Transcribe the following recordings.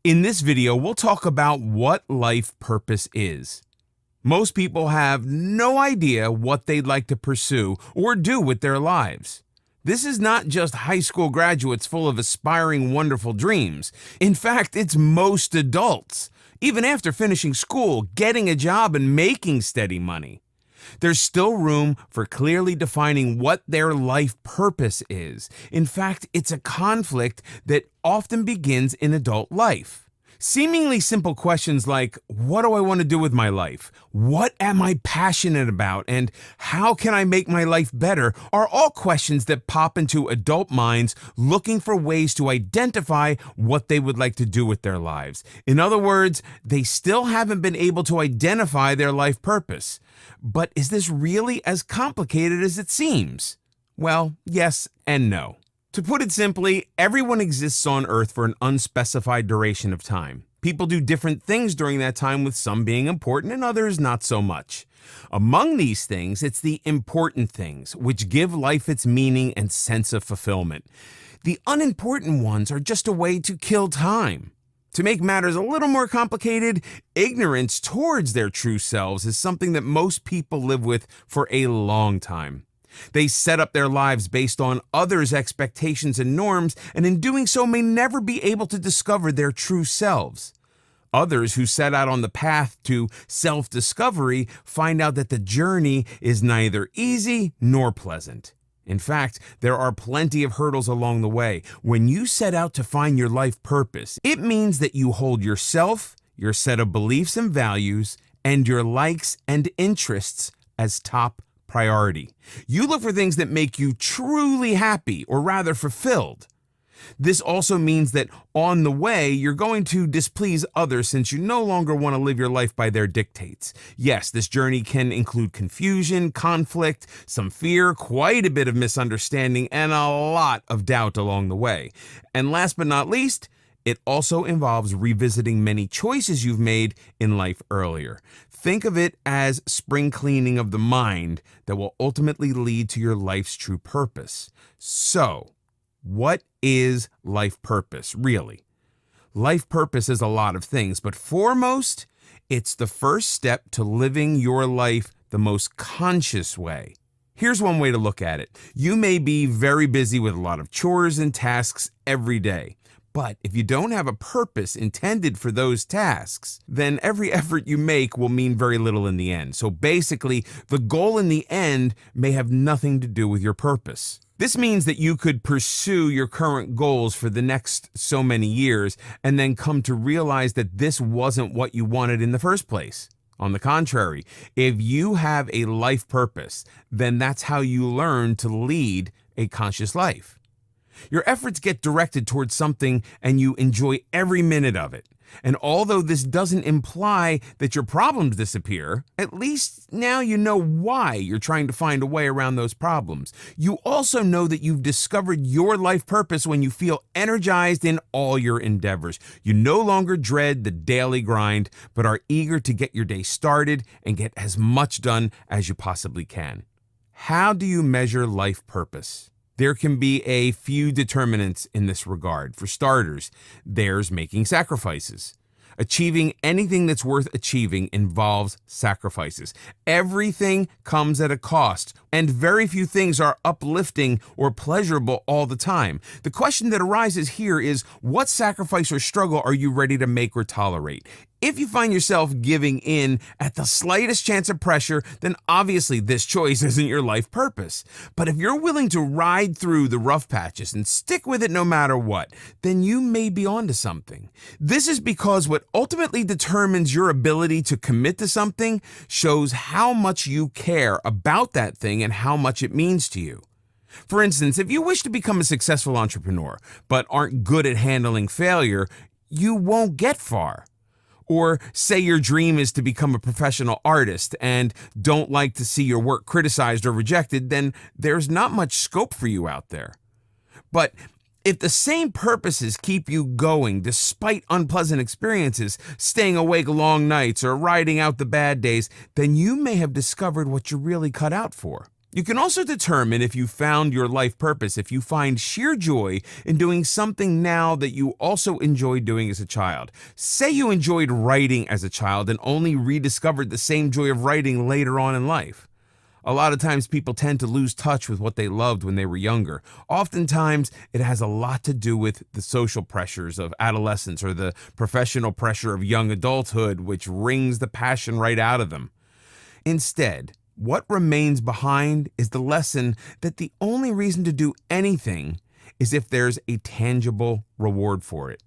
In this video, we'll talk about what life purpose is. Most people have no idea what they'd like to pursue or do with their lives. This is not just high school graduates full of aspiring, wonderful dreams. In fact, it's most adults, even after finishing school, getting a job, and making steady money. There's still room for clearly defining what their life purpose is. In fact, it's a conflict that often begins in adult life. Seemingly simple questions like, what do I want to do with my life? What am I passionate about? And how can I make my life better? Are all questions that pop into adult minds looking for ways to identify what they would like to do with their lives. In other words, they still haven't been able to identify their life purpose. But is this really as complicated as it seems? Well, yes and no. To put it simply, everyone exists on Earth for an unspecified duration of time. People do different things during that time, with some being important and others not so much. Among these things, it's the important things which give life its meaning and sense of fulfillment. The unimportant ones are just a way to kill time. To make matters a little more complicated, ignorance towards their true selves is something that most people live with for a long time. They set up their lives based on others' expectations and norms, and in doing so may never be able to discover their true selves. Others who set out on the path to self-discovery find out that the journey is neither easy nor pleasant. In fact, there are plenty of hurdles along the way. When you set out to find your life purpose, it means that you hold yourself, your set of beliefs and values, and your likes and interests as top priority. You look for things that make you truly happy, or rather fulfilled. This also means that on the way, you're going to displease others, since you no longer want to live your life by their dictates. Yes, this journey can include confusion, conflict, some fear, quite a bit of misunderstanding, and a lot of doubt along the way. And last but not least, it also involves revisiting many choices you've made in life earlier. Think of it as spring cleaning of the mind that will ultimately lead to your life's true purpose. So, what is life purpose, really? Life purpose is a lot of things, but foremost, it's the first step to living your life the most conscious way. Here's one way to look at it. You may be very busy with a lot of chores and tasks every day. But if you don't have a purpose intended for those tasks, then every effort you make will mean very little in the end. So basically, the goal in the end may have nothing to do with your purpose. This means that you could pursue your current goals for the next so many years and then come to realize that this wasn't what you wanted in the first place. On the contrary, if you have a life purpose, then that's how you learn to lead a conscious life. Your efforts get directed towards something and you enjoy every minute of it. And although this doesn't imply that your problems disappear, at least now you know why you're trying to find a way around those problems. You also know that you've discovered your life purpose when you feel energized in all your endeavors. You no longer dread the daily grind, but are eager to get your day started and get as much done as you possibly can. How do you measure life purpose? There can be a few determinants in this regard. For starters, there's making sacrifices. Achieving anything that's worth achieving involves sacrifices. Everything comes at a cost, and very few things are uplifting or pleasurable all the time. The question that arises here is, what sacrifice or struggle are you ready to make or tolerate? If you find yourself giving in at the slightest chance of pressure, then obviously this choice isn't your life purpose. But if you're willing to ride through the rough patches and stick with it no matter what, then you may be onto something. This is because what ultimately determines your ability to commit to something shows how much you care about that thing and how much it means to you. For instance, if you wish to become a successful entrepreneur, but aren't good at handling failure, you won't get far. Or say your dream is to become a professional artist and don't like to see your work criticized or rejected, then there's not much scope for you out there. But if the same purposes keep you going despite unpleasant experiences, staying awake long nights or riding out the bad days, then you may have discovered what you're really cut out for. You can also determine if you found your life purpose if you find sheer joy in doing something now that you also enjoyed doing as a child. Say you enjoyed writing as a child and only rediscovered the same joy of writing later on in life. A lot of times people tend to lose touch with what they loved when they were younger. Oftentimes, it has a lot to do with the social pressures of adolescence or the professional pressure of young adulthood, which wrings the passion right out of them. Instead, what remains behind is the lesson that the only reason to do anything is if there's a tangible reward for it.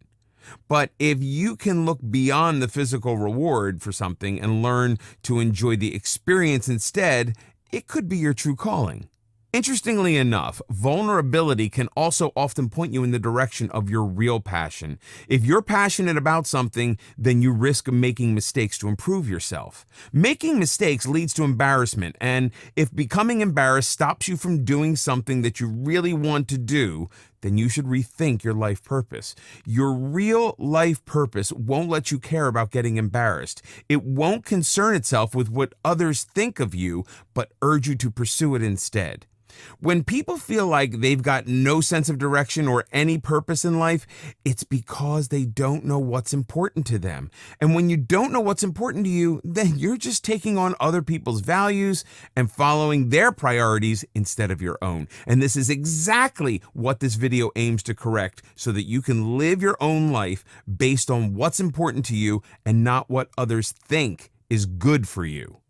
But if you can look beyond the physical reward for something and learn to enjoy the experience instead, it could be your true calling. Interestingly enough, vulnerability can also often point you in the direction of your real passion. If you're passionate about something, then you risk making mistakes to improve yourself. Making mistakes leads to embarrassment, and if becoming embarrassed stops you from doing something that you really want to do, then you should rethink your life purpose. Your real life purpose won't let you care about getting embarrassed. It won't concern itself with what others think of you, but urge you to pursue it instead. When people feel like they've got no sense of direction or any purpose in life, it's because they don't know what's important to them. And when you don't know what's important to you, then you're just taking on other people's values and following their priorities instead of your own. And this is exactly what this video aims to correct so that you can live your own life based on what's important to you and not what others think is good for you.